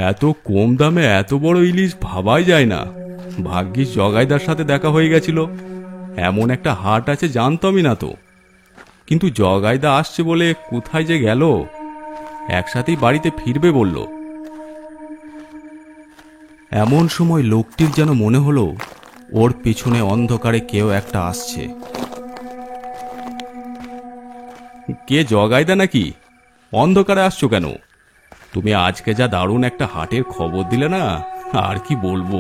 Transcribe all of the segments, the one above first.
এত কম দামে এত বড় ইলিশ ভাবাই যায় না। ভাগ্যিস জগাইদার সাথে দেখা হয়ে গেছিল, এমন একটা হাট আছে জানতামই না তো। কিন্তু জগাইদা আসছে বলে কোথায় যে গেল, একসাথেই বাড়িতে ফিরবে বলল। এমন সময় লোকটির যেন মনে হলো ওর পিছনে অন্ধকারে কেউ একটা আসছে। কে, জগাইদা নাকি? অন্ধকারে আসছো কেন? তুমি আজকে যা দারুণ একটা হাটের খবর দিলে না, আর কি বলবো।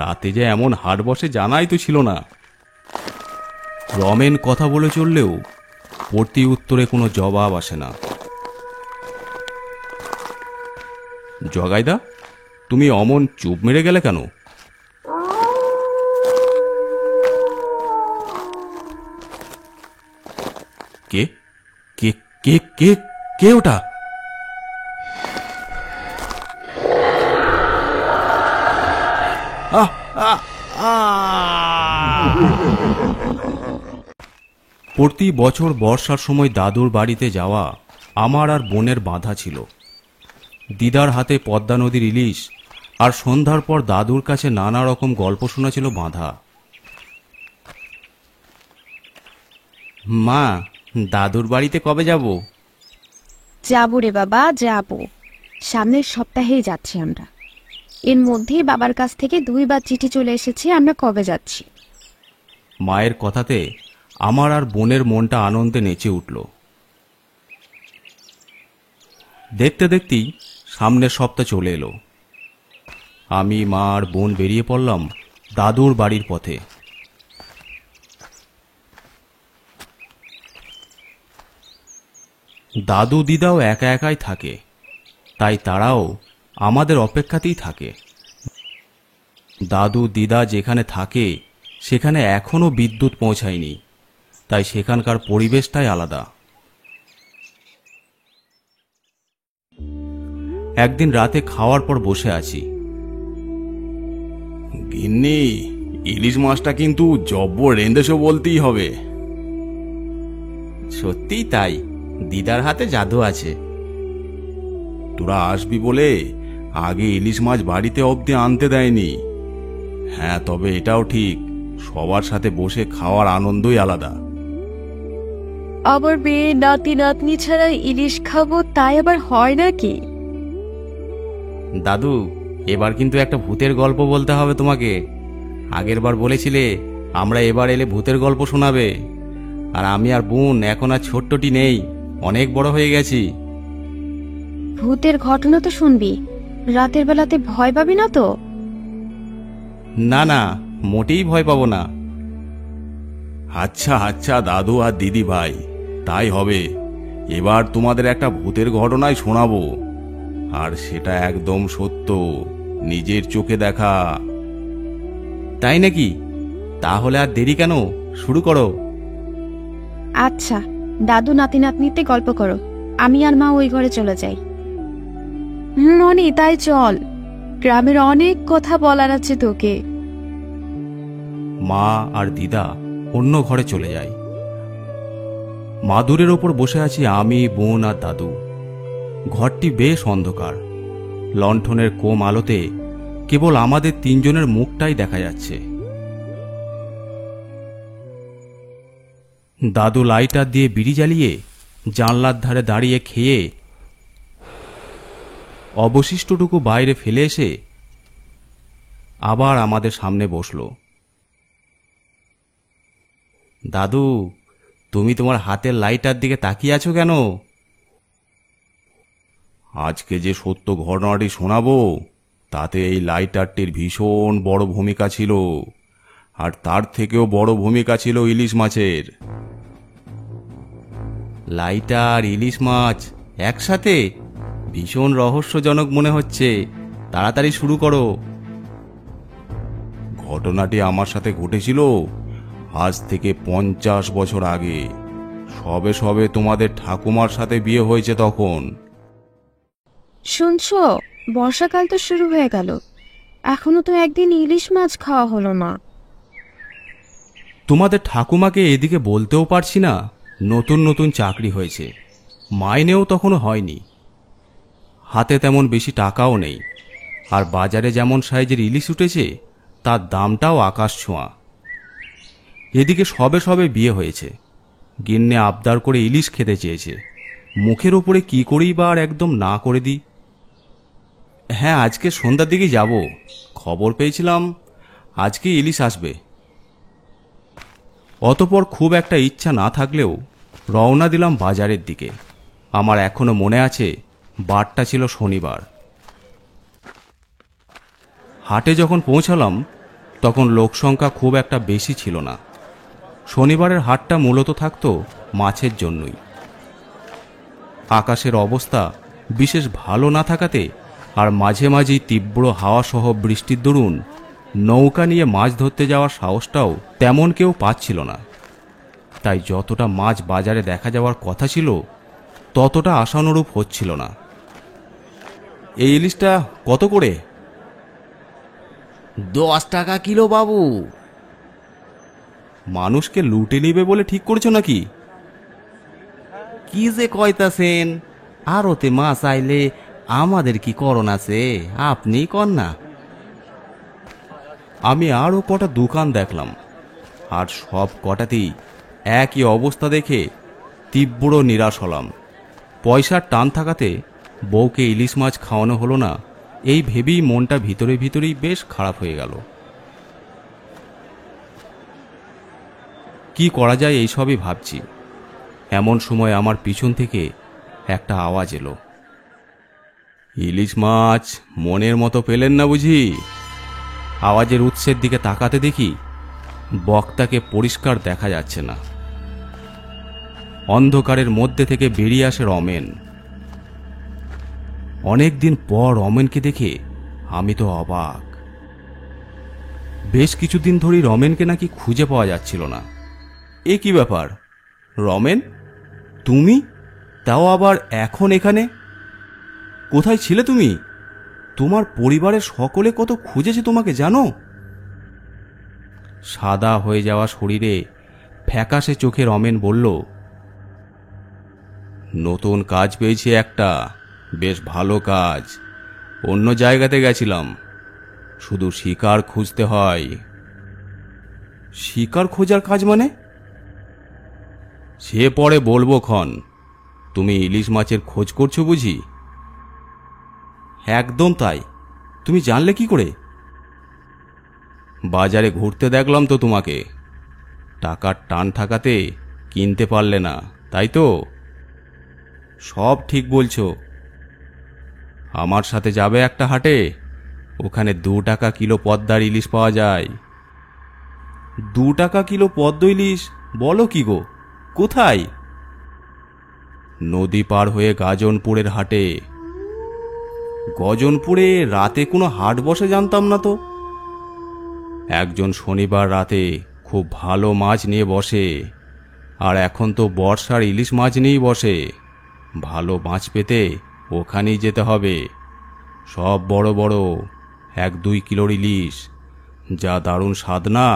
রাতে যে এমন হাট বসে জানাই তো ছিল না। রমেন কথা বলে চললেও প্রতি উত্তরে কোনো জবাব আসে না। জগাইদা, তুমি অমন চুপ মেরে গেলে কেন? কে কে কে কে কে ওটা? প্রতি বছর বর্ষার সময় দাদুর বাড়িতে যাওয়া আমার আর বোনের বাধা ছিল। দিদার হাতে পদ্মা নদীর ইলিশ আর সন্ধ্যার পর দাদুর কাছে নানা রকম গল্প শোনা ছিল বাঁধা। মা, দাদুর বাড়িতে কবে যাব? যাবো রে বাবা, যাবো। সামনের সপ্তাহেই যাচ্ছি আমরা। এর মধ্যেই বাবার কাছ থেকে 2 বার চিঠি চলে এসেছে আমরা কবে যাচ্ছি। মায়ের কথাতে আমার আর বোনের মনটা আনন্দে নেচে উঠল। দেখতে দেখতেই সামনের সপ্তাহ চলে এলো। আমি, মা আর বোন বেরিয়ে পড়লাম দাদুর বাড়ির পথে। দাদু দিদাও একা একাই থাকে, তাই তারাও আমাদের অপেক্ষাতেই থাকে। দাদু দিদা যেখানে থাকে সেখানে এখনো বিদ্যুৎ পৌঁছায়নি, তাই সেখানকার পরিবেশটাই আলাদা। একদিন রাতে খাওয়ার পর বসে আছি। গিন্নি, ইলিশ মাছটা কিন্তু জব্বর রেঁধেছো বলতেই হবে। সত্যিই তাই, দিদার হাতে জাদু আছে। তোরা আসবি বলে আগে ইলিশ মাছ বাড়িতে অবধি আনতে দেয়নি। হ্যাঁ, তবে এটাও ঠিক, সবার সাথে বসে খাওয়ার আনন্দই আলাদা। আবার মেয়ে নাতি নাতনি ছাড়া ইলিশ খাবো, তাই আবার হয় নাকি? দাদু, এবার কিন্তু একটা ভূতের গল্প বলতে হবে তোমাকে। আগের বার বলেছিলে আমরা এবার এলে ভূতের গল্প শোনাবে, আর আমি আর বোন এখন আর ছোট্টটি নেই, অনেক বড় হয়ে গেছি। ভূতের ঘটনা তো শুনবি, রাতের বেলাতে ভয় পাবি না তো? না না, মোটেই ভয় পাবো না। আচ্ছা আচ্ছা দাদু আর দিদি ভাই, তাই হবে। এবার তোমাদের একটা ভূতের ঘটনাই শোনাবো, আর সেটা একদম সত্য, নিজের চোখে দেখা। তাই নাকি? তাহলে আর দেরি কেন, শুরু করো। আচ্ছা, দাদু নাতি নাতনিতে গল্প করো, আমি আর মা ওই ঘরে চলে যাই। ননি, তাই চল, গ্রামের অনেক কথা বলার আছে তোকে। মা আর দিদা অন্য ঘরে চলে যায়। মাদুরের ওপর বসে আছি আমি, বোন আর দাদু। ঘরটি বেশ অন্ধকার, লণ্ঠনের কম আলোতে কেবল আমাদের 3 জনের মুখটাই দেখা যাচ্ছে। দাদু লাইটার দিয়ে বিড়ি জ্বালিয়ে জানলার ধারে দাঁড়িয়ে খেয়ে অবশিষ্টটুকু বাইরে ফেলে এসে আবার আমাদের সামনে বসল। দাদু, তুমি তোমার হাতের লাইটার দিকে তাকিয়ে আছো কেন? আজকে যে সত্য ঘটনাটি শোনাবো, তাতে এই লাইটারটির ভীষণ বড় ভূমিকা ছিল, আর তার থেকেও বড় ভূমিকা ছিল ইলিশ মাছের। লাইটার, ইলিশ মাছ একসাথে? ভীষণ রহস্যজনক মনে হচ্ছে, তাড়াতাড়ি শুরু করো। ঘটনাটি আমার সাথে ঘটেছিল আজ থেকে 50 বছর আগে। সবে সবে তোমাদের ঠাকুমার সাথে বিয়ে হয়েছে তখন। শুনছো, বর্ষাকাল তো শুরু হয়ে গেল, এখনো তো একদিন ইলিশ মাছ খাওয়া হলো না। তোমাদের ঠাকুমাকে এদিকে বলতেও পারছি না, নতুন নতুন চাকরি হয়েছে, মাইনেও তখনও হয়নি। হাতে তেমন বেশি টাকাও নেই, আর বাজারে যেমন সাইজের ইলিশ উঠেছে তার দামটাও আকাশ ছোঁয়া। এদিকে সবে সবে বিয়ে হয়েছে, গিন্নে আবদার করে ইলিশ খেতে চেয়েছে, মুখের ওপরে কি করেই বা আর একদম না করে দিই। হ্যাঁ, আজকে সন্ধ্যার দিকে যাব, খবর পেয়েছিলাম আজকে ইলিশ আসবে। অতপর খুব একটা ইচ্ছা না থাকলেও রওনা দিলাম বাজারের দিকে। আমার এখনো মনে আছে বারটা ছিল শনিবার। হাটে যখন পৌঁছালাম তখন লোকসংখ্যা খুব একটা বেশি ছিল না। শনিবারের হাটটা মূলত থাকতো মাছের জন্যই। আকাশের অবস্থা বিশেষ ভালো না থাকাতে আর মাঝে মাঝেই তীব্র হাওয়া সহ বৃষ্টির দরুন নৌকা নিয়ে মাছ ধরতে যাওয়ার সাহসটাও তেমন কেউ পাচ্ছিল না। তাই যতটা মাছ বাজারে দেখা যাওয়ার কথা ছিল ততটা আশানুরূপ হচ্ছিল না। এই ইলিশটা কত করে? 10 টাকা কিলো বাবু। মানুষকে লুটে নিবে বলে ঠিক করেছো নাকি? কি যে কইতাছেন, আরতে মাছ আইলে আমাদের কি করণ আছে, আপনি কন না। আমি আরও কটা দোকান দেখলাম, আর সব কটাতেই একই অবস্থা দেখে তীব্র নিরাশ হলাম। পয়সার টান থাকাতে বউকে ইলিশ মাছ খাওয়ানো হলো না, এই ভেবেই মনটা ভিতরে ভিতরেই বেশ খারাপ হয়ে গেল। কি করা যায় এই সবই ভাবছি। এমন সময় আমার পিছন থেকে একটা আওয়াজ এলো। ইলিশ মাছ মনের মতো পেলেন না বুঝি? আওয়াজের উৎসের দিকে তাকাতে দেখি বক্তাকে পরিষ্কার দেখা যাচ্ছে না। অন্ধকারের মধ্যে থেকে বেরিয়ে আসে রমেন। অনেকদিন পর রমেনকে দেখে আমি তো অবাক। বেশ কিছুদিন ধরেই রমেনকে নাকি খুঁজে পাওয়া যাচ্ছিল না। এ কি ব্যাপার রমেন, তুমি তাও আবার এখন এখানে? কোথায় ছিলে তুমি? তোমার পরিবারের সকলে কত খুঁজেছে তোমাকে জানো? সাদা হয়ে যাওয়া শরীরে ফ্যাকাশে চোখে রমেন বলল, নতুন কাজ পেয়েছি একটা, বেশ ভালো কাজ। অন্য জায়গাতে গেছিলাম, শুধু শিকার খুঁজতে হয়। শিকার খোঁজার কাজ মানে? সে পরে বলবো ক্ষণ। তুমি ইলিশ মাছের খোঁজ করছো বুঝি? একদম তাই। তুমি জানলে কি করে? বাজারে ঘুরতে দেখলাম তো তোমাকে। টাকার টান থাকাতে কিনতে পারলে না, তাই তো? সব ঠিক বলছো। আমার সাথে যাবে একটা হাটে, ওখানে 2 টাকা কিলো পদ্মার ইলিশ পাওয়া যায়। 2 টাকা কিলো পদ্ম ইলিশ? বলো কি গো, কোথায়? নদী পার হয়ে গাজনপুরের হাটে। গজনপুরে রাতে কোনো হাট বসে জানতাম না তো। একজন শনিবার রাতে খুব ভালো মাছ নিয়ে বসে, আর এখন তো বর্ষার ইলিশ মাছ নিয়েই বসে। ভালো মাছ পেতে ওখানেই যেতে হবে। সব বড় বড় 1-2 কিলোর ইলিশ, যা দারুণ স্বাদ না,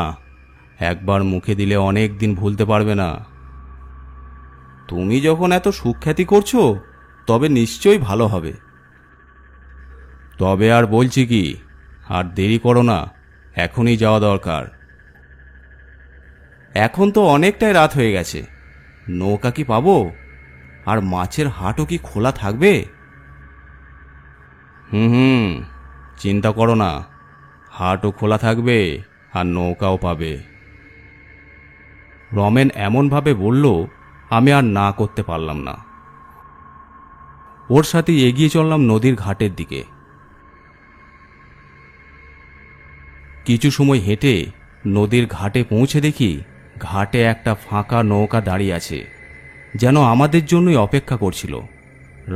একবার মুখে দিলে অনেক দিন ভুলতে পারবে না। তুমি যখন এত সুখ্যাতি করছো তবে নিশ্চয়ই ভালো হবে। তবে আর বলছি কি, আর দেরি করো না, এখনই যাওয়া দরকার। এখন তো অনেকটাই রাত হয়ে গেছে, নৌকা কি পাবো? আর মাছের হাটও কি খোলা থাকবে? হুম, চিন্তা করো না, হাটও খোলা থাকবে আর নৌকাও পাবে। রমেন এমনভাবে বলল, আমি আর না করতে পারলাম না। ওর সাথে এগিয়ে চললাম নদীর ঘাটের দিকে। কিছু সময় হেঁটে নদীর ঘাটে পৌঁছে দেখি ঘাটে একটা ফাঁকা নৌকা দাঁড়িয়ে আছে, যেন আমাদের জন্যই অপেক্ষা করছিল।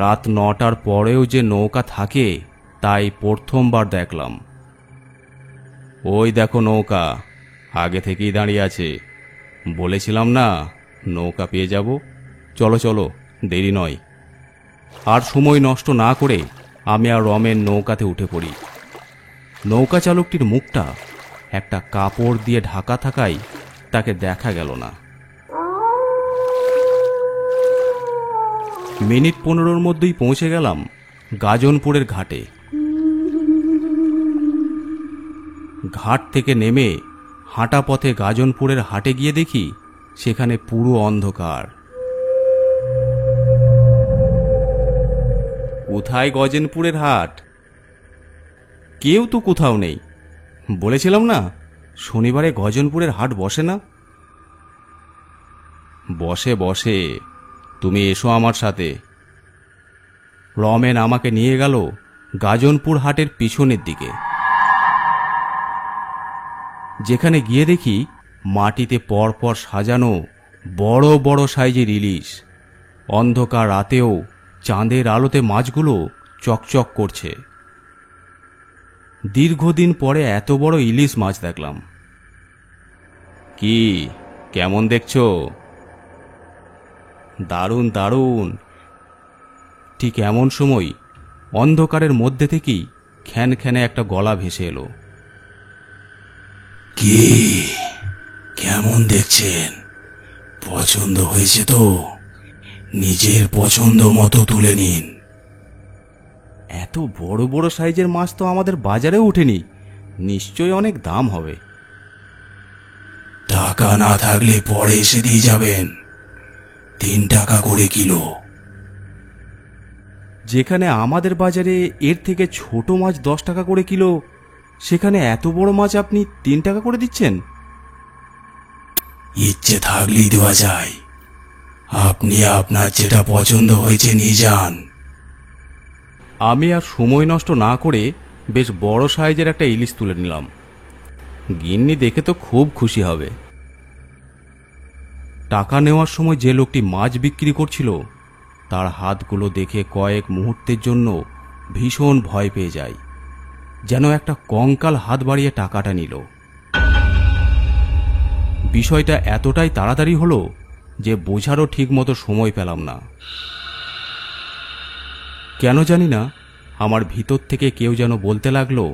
রাত 9টার পরেও যে নৌকা থাকে তাই প্রথমবার দেখলাম। ওই দেখো নৌকা আগে থেকেই দাঁড়িয়ে আছে। বলেছিলাম না নৌকা পেয়ে যাব। চলো চলো, দেরি নয়। আর সময় নষ্ট না করে আমি আর রমেন নৌকাতে উঠে পড়ি। নৌকা চালকটির মুখটা একটা কাপড় দিয়ে ঢাকা থাকায় তাকে দেখা গেল না। মিনিট 15-র মধ্যেই পৌঁছে গেলাম গাজনপুরের ঘাটে। ঘাট থেকে নেমে হাঁটা পথে গাজনপুরের হাটে গিয়ে দেখি সেখানে পুরো অন্ধকার। কোথায় গজনপুরের হাট? কেউ তো কোথাও নেই। বলেছিলাম না শনিবারে গজনপুরের হাট বসে না। বসে বসে, তুমি এসো আমার সাথে। রমেন আমাকে নিয়ে গেল গাজনপুর হাটের পিছনের দিকে, যেখানে গিয়ে দেখি মাটিতে পরপর সাজানো বড় বড় সাইজের ইলিশ। অন্ধকার রাতেও চাঁদের আলোতে মাছগুলো চকচক করছে। দীর্ঘদিন পরে এত বড় ইলিশ মাছ দেখলাম। কি কেমন দেখছো? দারুণ দারুণ। ঠিক এমন সময় অন্ধকারের মধ্যে থেকেই খ্যানখ্যানে একটা গলা ভেসে এলো। কি কেমন দেখছেন? পছন্দ হয়েছে তো? নিজের পছন্দ মতো তুলে নিন। এত বড় বড় সাইজের মাছ তো আমাদের বাজারে ওঠেনি, নিশ্চয়ই অনেক দাম হবে। টাকা না থাকলে পরে এসে দিয়ে যাবেন। 3 টাকা করে কিলো। যেখানে আমাদের বাজারে এর থেকে ছোট মাছ 10 টাকা করে কিলো, সেখানে এত বড় মাছ আপনি 3 টাকা করে দিচ্ছেন? ইচ্ছে থাকলেই দেওয়া যায়। আপনি আপনার যেটা পছন্দ হয়েছে নিয়ে যান। আমি আর সময় নষ্ট না করে বেশ বড় সাইজের একটা ইলিশ তুলে নিলাম। গিন্নি দেখে তো খুব খুশি হবে। টাকা নেওয়ার সময় যে লোকটি মাছ বিক্রি করছিল তার হাতগুলো দেখে কয়েক মুহূর্তের জন্য ভীষণ ভয় পেয়ে যায়, যেন একটা কঙ্কাল হাত বাড়িয়ে টাকাটা নিল। বিষয়টা এতটাই তাড়াতাড়ি হলো যে বোঝারও ঠিক মতো সময় পেলাম না। কেন জানি না আমার ভিতর থেকে কেউ যেন বলতে লাগলো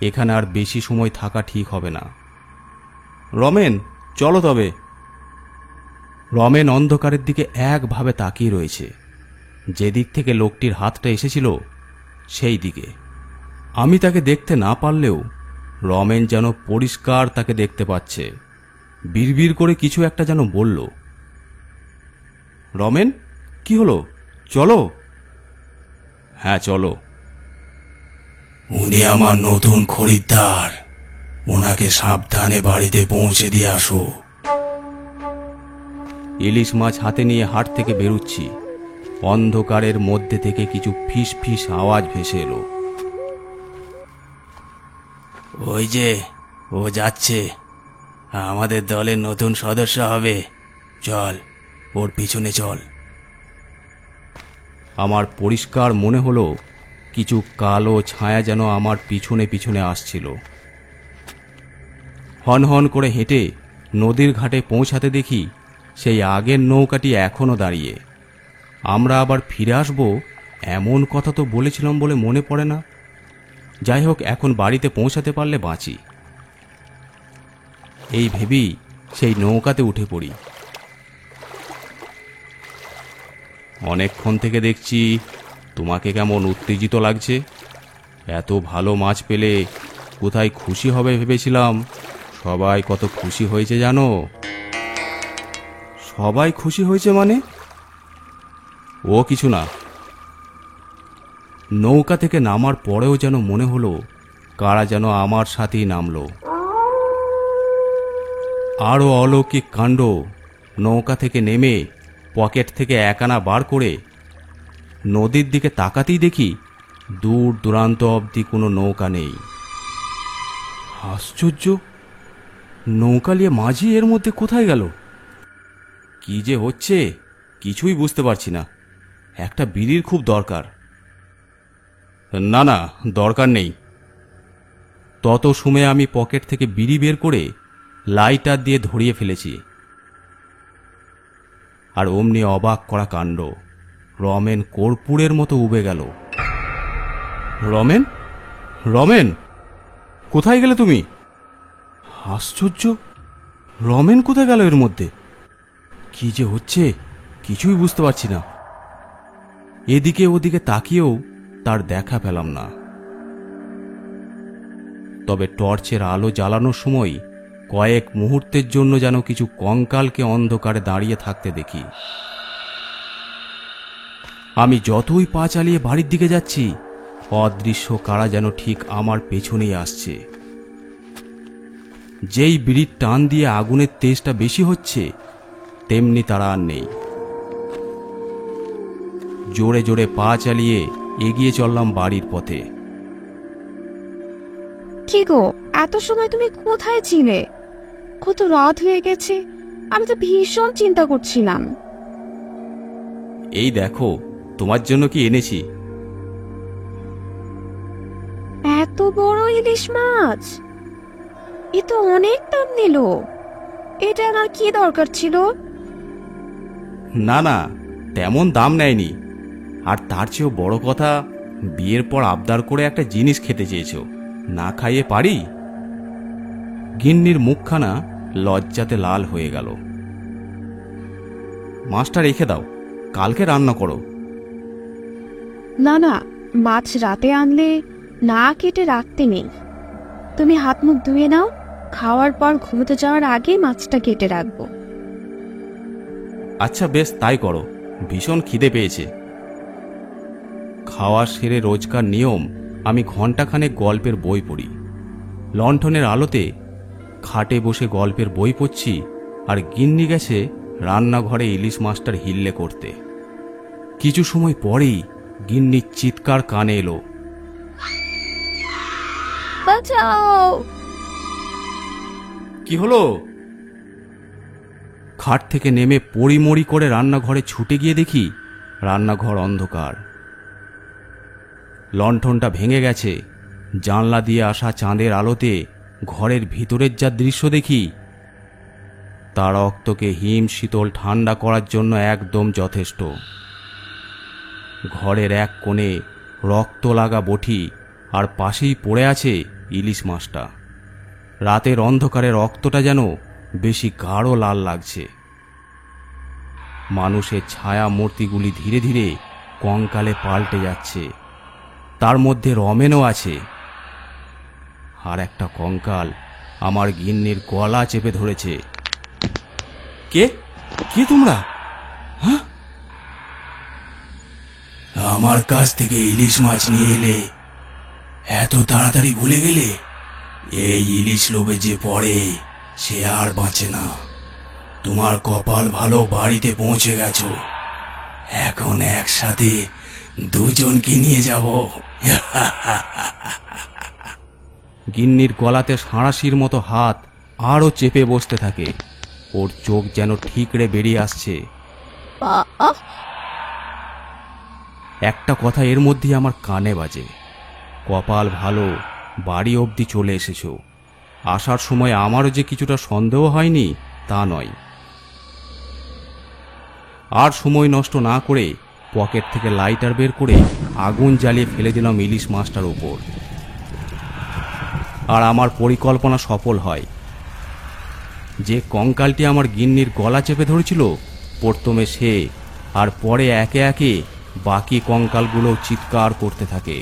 এখানে আর বেশি সময় থাকা ঠিক হবে না। রমেন, চলো তবে। রমেন অন্ধকারের দিকে একভাবে তাকিয়ে রয়েছে। যেদিক থেকে লোকটির হাতটা এসেছিল সেই দিকে। আমি তাকে দেখতে না পারলেও রমেন যেন পরিষ্কার তাকে দেখতে পাচ্ছে। বিড়বিড় করে কিছু একটা যেন বলল। রমেন, কি হলো? চলো। হ্যাঁ চলো। উনি আমার নতুন খরিদ্দার। ওনাকে সাবধানে বাড়িতে পৌঁছে দিয়ে আসো। ইলিশ মাছ হাতে নিয়ে হাট থেকে বেরুচ্ছি। অন্ধকারের মধ্যে থেকে কিছু ফিস ফিস আওয়াজ ভেসে এলো। ওই যে ও যাচ্ছে, আমাদের দলের নতুন সদস্য হবে। চল, ওর পিছনে চল। আমার পরিষ্কার মনে হলো কিছু কালো ছায়া যেন আমার পিছনে পিছনে আসছিল। হন হন করে হেঁটে নদীর ঘাটে পৌঁছাতে দেখি সেই আগের নৌকাটি এখনো দাঁড়িয়ে। আমরা আবার ফিরে আসব এমন কথা তো বলেছিলাম বলে মনে পড়ে না। যাই হোক, এখন বাড়িতে পৌঁছাতে পারলে বাঁচি, এই ভেবেই সেই নৌকাতে উঠে পড়ি। অনেকক্ষণ থেকে দেখছি তোমাকে কেমন উত্তেজিত লাগছে। এত ভালো মাছ পেলে কোথায় খুশি হবে ভেবেছিলাম। সবাই কত খুশি হয়েছে জানো? সবাই খুশি হয়েছে মানে? ও কিছু না। নৌকা থেকে নামার পরেও যেন মনে হলো কারা যেন আমার সাথেই নামলো। আরও অলৌকিক কাণ্ড। নৌকা থেকে নেমে পকেট থেকে 1 আনা বার করে নদীর দিকে তাকাতেই দেখি দূর দূরান্ত অবধি কোনো নৌকা নেই। আশ্চর্য, নৌকা নিয়ে মাঝি এর মধ্যে কোথায় গেল? কি যে হচ্ছে কিছুই বুঝতে পারছি না। একটা বিড়ির খুব দরকার। না না, দরকার নেই। তত সময়ে আমি পকেট থেকে বিড়ি বের করে লাইটার দিয়ে ধরিয়ে ফেলেছি। আর অমনি অবাক করা কাণ্ড, রমেন কর্পূরের মতো উবে গেল। রমেন, রমেন, কোথায় গেলে তুমি? আশ্চর্য, রমেন কোথায় গেল এর মধ্যে? কি যে হচ্ছে কিছুই বুঝতে পারছি না। এদিকে ওদিকে তাকিয়েও তার দেখা পেলাম না। তবে টর্চের আলো জ্বালানোর সময় কয়েক মুহূর্তের জন্য যেন কিছু কঙ্কালকে অন্ধকারে দাঁড়িয়ে থাকতে দেখি। আমি যতই পা চালিয়ে বাড়ির দিকে যাচ্ছি, অদৃশ্য কারা যেন ঠিক আমার পেছনেই আসছে। যেই বিড়ির টান দিয়ে আগুনের তেজটা বেশি হচ্ছে, তেমনি তারা আর নেই। জোরে জোরে পা চালিয়ে এগিয়ে চললাম বাড়ির পথে। কি গো, এত সময় তুমি কোথায় ছিলে? কত রাত হয়ে গেছে, আমি তো ভীষণ চিন্তা করছিলাম। এই দেখো, তোমার জন্য কি এনেছি। এত বড় ইলিশ মাছ, এ তো অনেক দাম নিল। এটা আমার কি দরকার ছিল? না না, তেমন দাম নেয়নি। আর তার চেয়েও বড় কথা, বিয়ের পর আবদার করে একটা জিনিস খেতে চেয়েছো, না খাইয়ে পারি? গিন্নির মুখখানা লজ্জাতে লাল হয়ে গেল। মাছটা রেখে দাও, কালকে রান্না করো। না না, মাছ রাতে আনলে না কেটে রাখতে নেই। তুমি হাত মুখ ধুয়ে নাও, খাওয়ার পর ঘুমোতে যাওয়ার আগে মাছটা কেটে রাখবো। আচ্ছা বেশ, তাই করো, ভীষণ খিদে পেয়েছে। খাওয়া সেরে রোজকার নিয়ম আমি ঘণ্টাখানেক গল্পের বই পড়ি। লণ্ঠনের আলোতে খাটে বসে গল্পের বই পড়ছি, আর গিন্নি গেছে রান্নাঘরে ইলিশ মাছটার হিল্লে করতে। কিছু সময় পরেই গিন্নির চিৎকার কানে এলো, বাঁচাও! কি হলো? খাট থেকে নেমে পড়িমড়ি করে রান্নাঘরে ছুটে গিয়ে দেখি রান্নাঘর অন্ধকার। লণ্ঠনটা ভেঙে গেছে। জানলা দিয়ে আসা চাঁদের আলোতে ঘরের ভিতরের যা দৃশ্য দেখি, তা রক্তকে হিম শীতল ঠান্ডা করার জন্য একদম যথেষ্ট। ঘরের এক কোণে রক্ত লাগা বটি, আর পাশেই পড়ে আছে ইলিশ মাছটা। রাতের অন্ধকারে রক্তটা যেন বেশি গাঢ় লাল লাগছে। মানুষের ছায়া মূর্তিগুলি ধীরে ধীরে কঙ্কালে পাল্টে যাচ্ছে। তার মধ্যে রমেনও আছে। আর একটা কঙ্কাল আমার গিন্নির গলা চেপে ধরেছে। কে কে তোমরা? হ্যাঁ, আমার কাছ থেকে ইলিশ মাছ নিয়ে এলে এত তাড়াতাড়ি ভুলে গেলে? এই ইলিশ লোভে যে পড়ে সে আর বাঁচে না। তোমার কপাল ভালো, বাড়িতে পৌঁছে গেছো। এখন একসাথে দুজনকে নিয়ে যাব। গিন্নির গলাতে সাঁড়াশির মতো হাত আরও চেপে বসতে থাকে। ওর চোখ যেন ঠিকরে বেরিয়ে আসছে। একটা কথা এর মধ্যেই আমার কানে বাজে, কপাল ভালো, বাড়ি অবধি চলে এসেছো। আসার সময় আমারও যে কিছুটা সন্দেহ হয়নি তা নয়। আর সময় নষ্ট না করে পকেট থেকে লাইটার বের করে আগুন জ্বালিয়ে ফেলে দিলাম ইলিশ মাছটার উপর। আর আমার পরিকল্পনা সফল হয়। যে কঙ্কালটি আমার গিন্নির গলা চেপে ধরেছিল প্রথমে সে, আর পরে একে একে বাকি কঙ্কালগুলো চিৎকার করতে থাকে।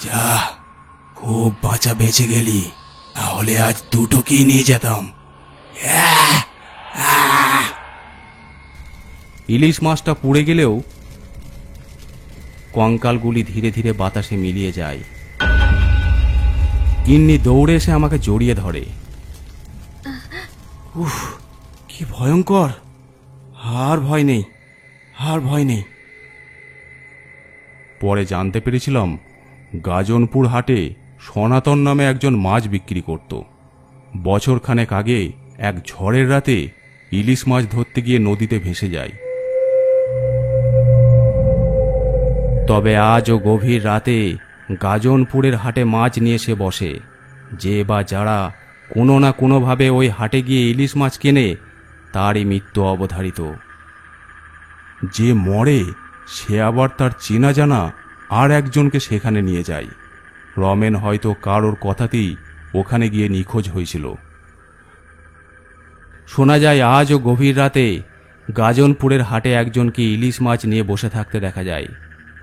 যা, খুব বাঁচা বেঁচে গেলি, তাহলে আজ দুটোকেই নিয়ে যেতাম। ইলিশ মাছটা পুড়ে গেলেও কঙ্কালগুলি ধীরে ধীরে বাতাসে মিলিয়ে যায়। গিন্নি দৌড়ে এসে আমাকে জড়িয়ে ধরে। উফ, কি ভয়ঙ্কর! আর ভয় নেই, আর ভয় নেই। পরে জানতে পেরেছিলাম গাজনপুর হাটে সনাতন নামে একজন মাছ বিক্রি করত। বছরখানেক আগে এক ঝড়ের রাতে ইলিশ মাছ ধরতে গিয়ে নদীতে ভেসে যায়। তবে আজও গভীর রাতে গাজনপুরের হাটে মাছ নিয়ে এসে বসে। যে বা যারা কোনো না কোনোভাবে ওই হাটে গিয়ে ইলিশ মাছ কেনে, তারই মৃত্যু অবধারিত। যে মরে সে আবার তার চেনা জানা আর একজনকে সেখানে নিয়ে যায়। রমেন হয়তো কারোর কথাতেই ওখানে গিয়ে নিখোঁজ হয়েছিল। শোনা যায় আজও গভীর রাতে গাজনপুরের হাটে একজনকে ইলিশ মাছ নিয়ে বসে থাকতে দেখা যায়।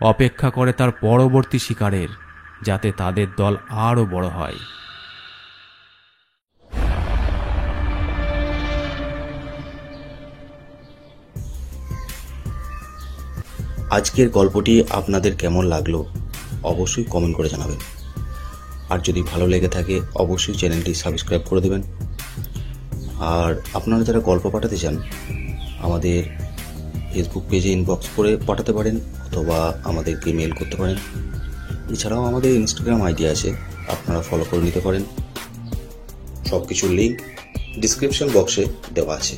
অপেক্ষা করে তার পরবর্তী শিকারের, যাতে তাদের দল আরও বড় হয়। আজকের গল্পটি আপনাদের কেমন লাগলো অবশ্যই কমেন্ট করে জানাবেন। আর যদি ভালো লেগে থাকে অবশ্যই চ্যানেলটি সাবস্ক্রাইব করে দেবেন। আর আপনারা যারা গল্প পাঠাতে চান আমাদের ফেসবুক পেজে ইনবক্স করে পাঠাতে পারেন, অথবা আমাদেরকে মেল করতে পারেন। এছাড়াও আমাদের ইনস্টাগ্রাম আইডি আছে, আপনারা ফলো করে নিতে পারেন। সব কিছুর লিঙ্ক ডিসক্রিপশন বক্সে দেওয়া আছে।